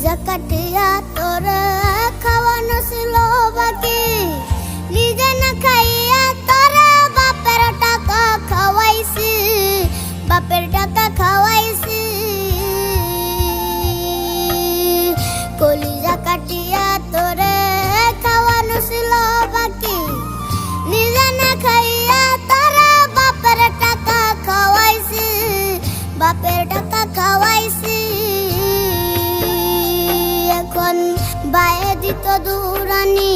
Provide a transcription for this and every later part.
কাটিয়া তোর খাওয়ানো ছিল বাকি, নিজে না খাইয়া তোর বাপের টাকা খাওয়াইছি, বাপের টাকা খাওয়াইছি। কলিজা কাটিয়া তোর খাওয়ানো ছিল বাকি, নিজে না খাইয়া তোর বাপের টাকা খাওয়াইছি, বাপের টাকা খাওয়াইছি। এখন বায়ে দিত দুরানি,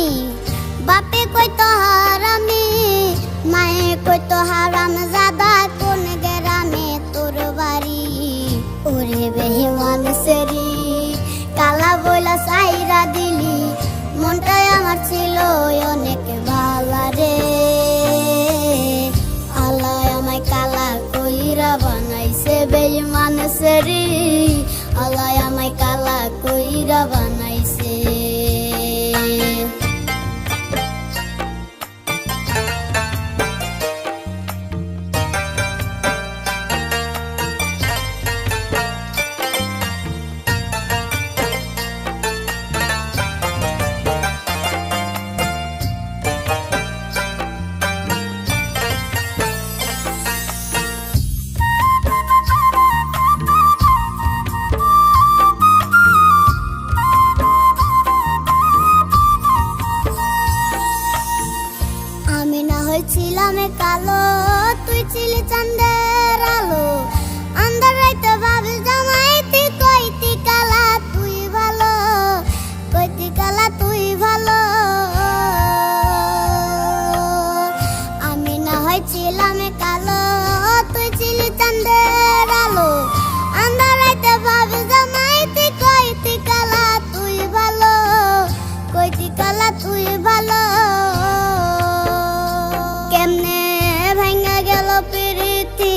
বাপে কইতো হারামি, মায়ে কইতো হারাম জাদা, কোন গ্রামে তোর বাড়ি? ওরে বেঈমান সেরি কালা বইলা সাইরা দিলি, মনটাই আমার ছিল অনেক ভালো রে। আল্লাহ আমায় কালা কইরা বানাইছে বেঈমান সেরি, আল্লাহ আমায় কালা কইরা বানাইছে। ছিলাম কালো, তুই ছিলি চাঁদের আলো, আন্ধার রাইতে ভাবি জামাই তুই কইতি কালা তুই ভালো, কইতি কালা তুই ভালো। আমি না হয় ছিলাম কালো, তুই ছিলি চাঁদের আলো, আন্ধার রাইতে ভাবি জামাই তুই কইতি কালা তুই ভালো, কইতি কালা তুই ভালো। কেমনে ভাঙা গেল প্রীতি,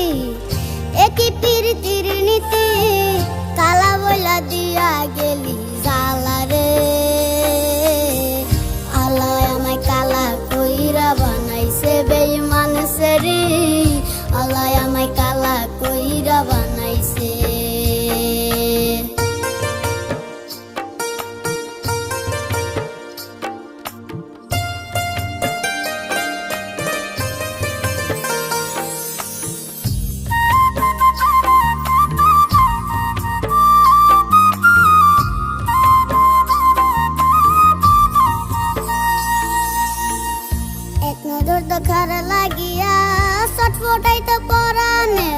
একই প্রীতির নীতি, কালা বইলা দিয়া গেলি জালা রে। আল্লাহ আমায় কালা কইরা বানাইছে বেঈমান সেরি, আল্লাহ আমায় কালা কইরা বানাইছে। দেখার লাগিয়া ছটফটাইতে পরানে,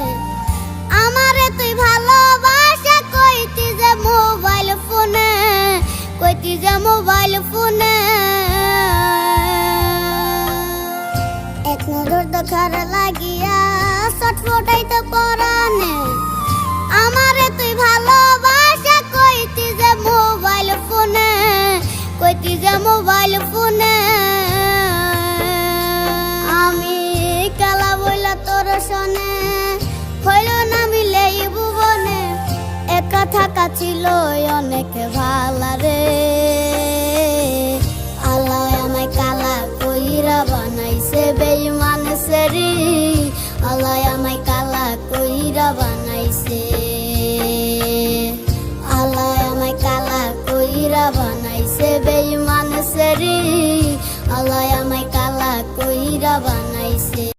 আমারে তুই ভালোবাসা কইতি যে মোবাইল ফোনে, কইতি যে মোবাইল ফোনে। এক নজর দেখার লাগিয়া ছটফটাইতে পরানে, আমারে তুই ভালোবাসা কইতি যে মোবাইল ফোনে, কইতি যে মোবাইল ফোনে। আমি কালা বইলা তোর শোনে, হইল না মিলে ভুবনে, একা থাকা ছিল অনেক ভালো রে। আল্লাহ আমায় কালা কইরা বানাইছে বেঈমান সেরি, আল্লাহ আমায় কালা কইরা বানাইছে, আল্লাহ আমায় কালা কইরা বানাইছে বেঈমান সেরি।